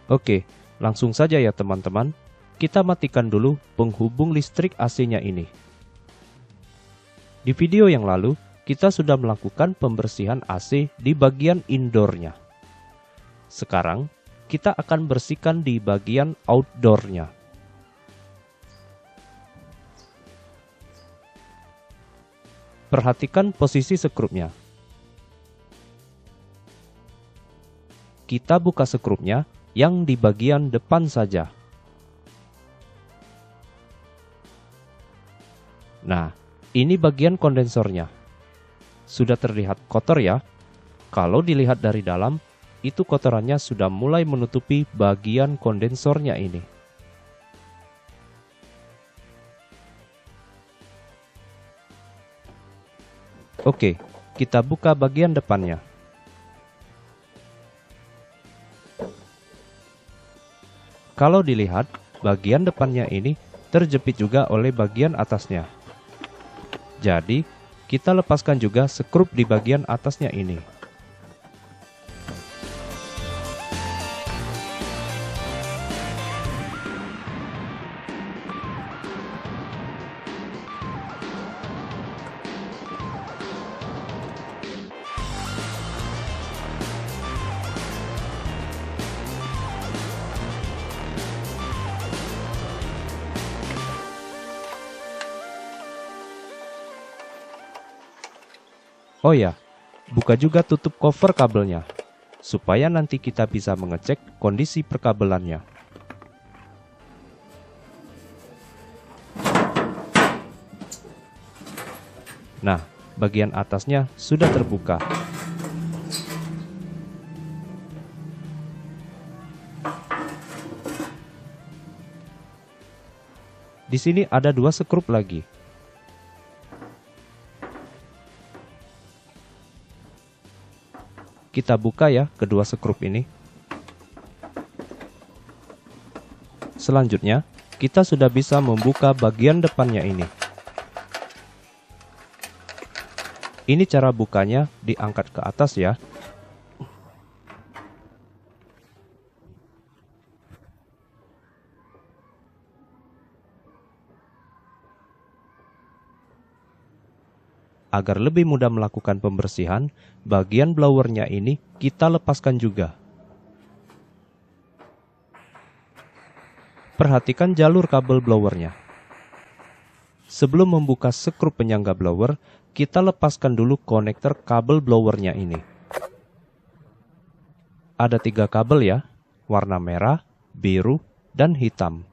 Oke, langsung saja ya teman-teman. Kita matikan dulu penghubung listrik AC-nya ini. Di video yang lalu, kita sudah melakukan pembersihan AC di bagian indoor-nya. Sekarang, kita akan bersihkan di bagian outdoor-nya. Perhatikan posisi sekrupnya. Kita buka sekrupnya yang di bagian depan saja. Nah, ini bagian kondensornya. Sudah terlihat kotor ya? Kalau dilihat dari dalam, itu kotorannya sudah mulai menutupi bagian kondensornya ini. Oke, kita buka bagian depannya. Kalau dilihat, bagian depannya ini terjepit juga oleh bagian atasnya. Jadi, kita lepaskan juga skrup di bagian atasnya ini. Oh ya, buka juga tutup cover kabelnya, supaya nanti kita bisa mengecek kondisi perkabelannya. Nah, bagian atasnya sudah terbuka. Di sini ada 2 skrup lagi. Kita buka ya kedua skrup ini. Selanjutnya, kita sudah bisa membuka bagian depannya ini. Ini cara bukanya, diangkat ke atas ya. Agar lebih mudah melakukan pembersihan, bagian blowernya ini kita lepaskan juga. Perhatikan jalur kabel blowernya. Sebelum membuka skrup penyangga blower, kita lepaskan dulu konektor kabel blowernya ini. Ada 3 kabel ya, warna merah, biru, dan hitam.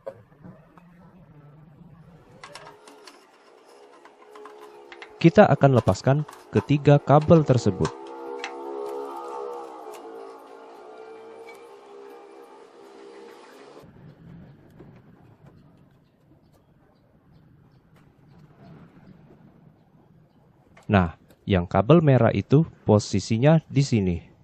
Kita akan lepaskan ketiga kabel tersebut. Nah, yang kabel merah itu posisinya di sini.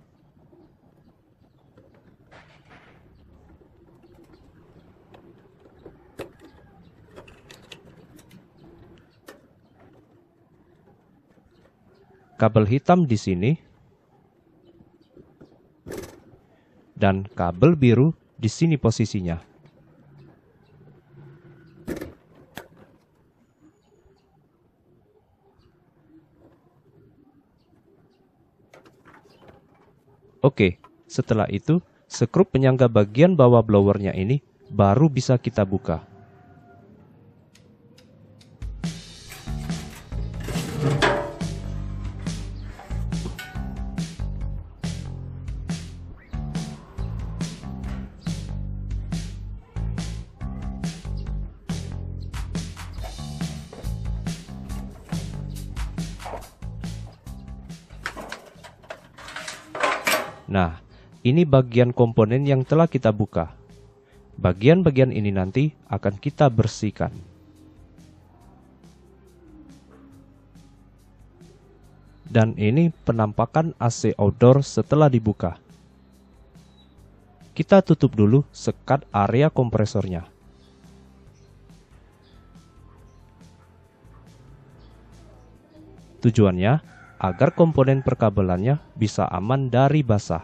Kabel hitam di sini, dan kabel biru di sini posisinya. Oke, setelah itu, skrup penyangga bagian bawah blowernya ini baru bisa kita buka. Nah, ini bagian komponen yang telah kita buka. Bagian-bagian ini nanti akan kita bersihkan. Dan ini penampakan AC outdoor setelah dibuka. Kita tutup dulu sekat area kompresornya. Tujuannya agar komponen perkabelannya bisa aman dari basah.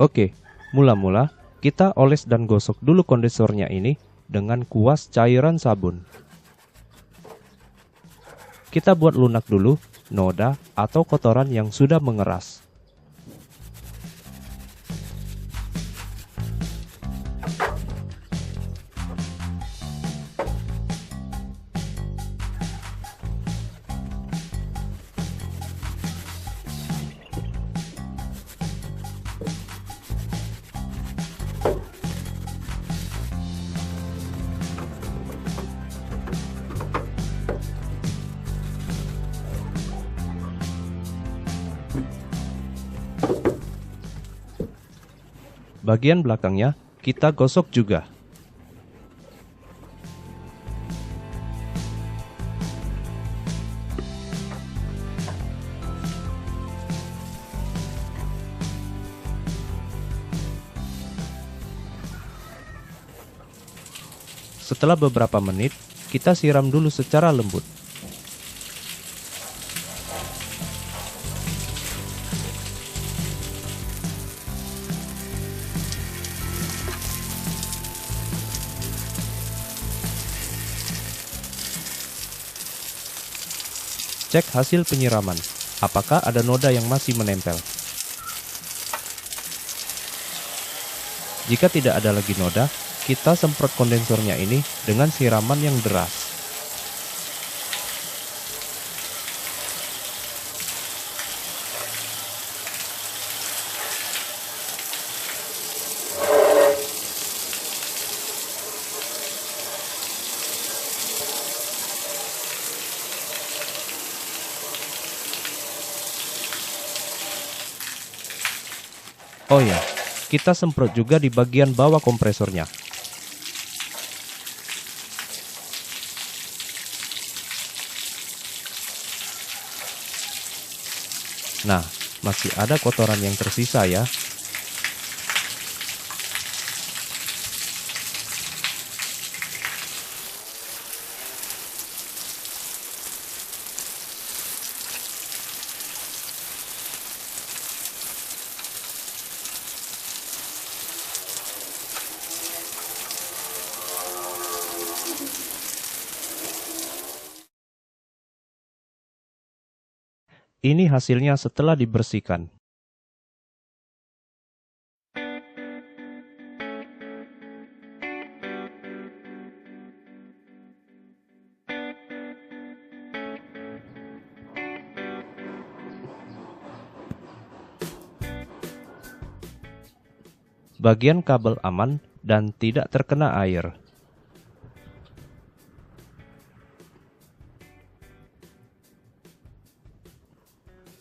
Oke, mula-mula kita oles dan gosok dulu kondensornya ini dengan kuas cairan sabun. Kita buat lunak dulu noda atau kotoran yang sudah mengeras. Bagian belakangnya kita gosok juga. Setelah beberapa menit, kita siram dulu secara lembut. Cek hasil penyiraman, apakah ada noda yang masih menempel. Jika tidak ada lagi noda, kita semprot kondensornya ini dengan siraman yang deras. Oh ya, kita semprot juga di bagian bawah kompresornya. Nah, masih ada kotoran yang tersisa ya. Ini hasilnya setelah dibersihkan. Bagian kabel aman dan tidak terkena air.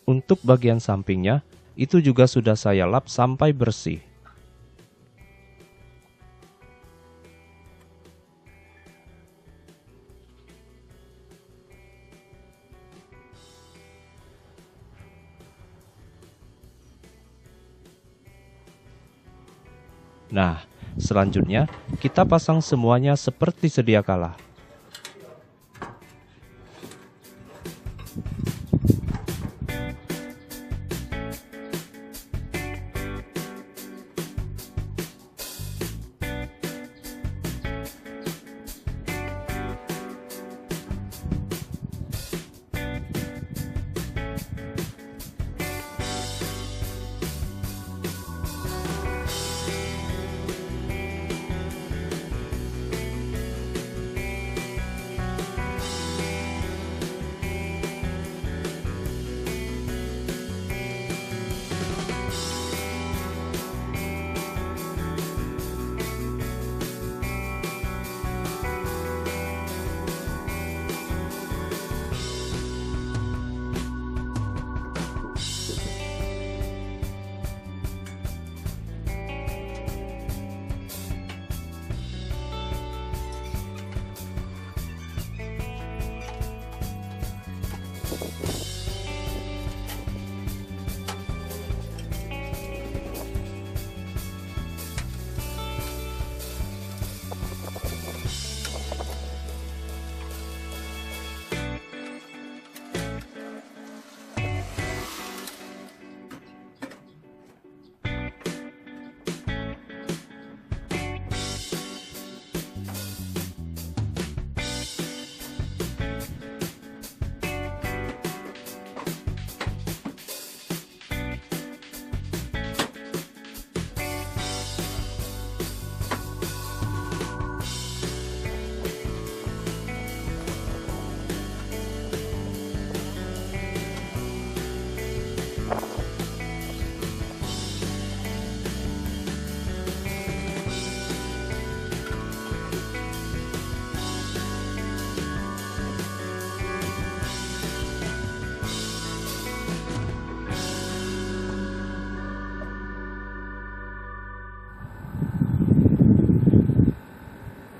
Untuk bagian sampingnya, itu juga sudah saya lap sampai bersih. Nah, selanjutnya kita pasang semuanya seperti sedia kala.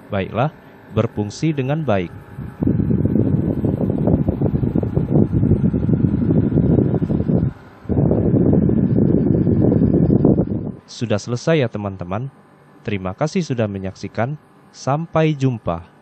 Baiklah, berfungsi dengan baik. Sudah selesai ya teman-teman. Terima kasih sudah menyaksikan. Sampai jumpa.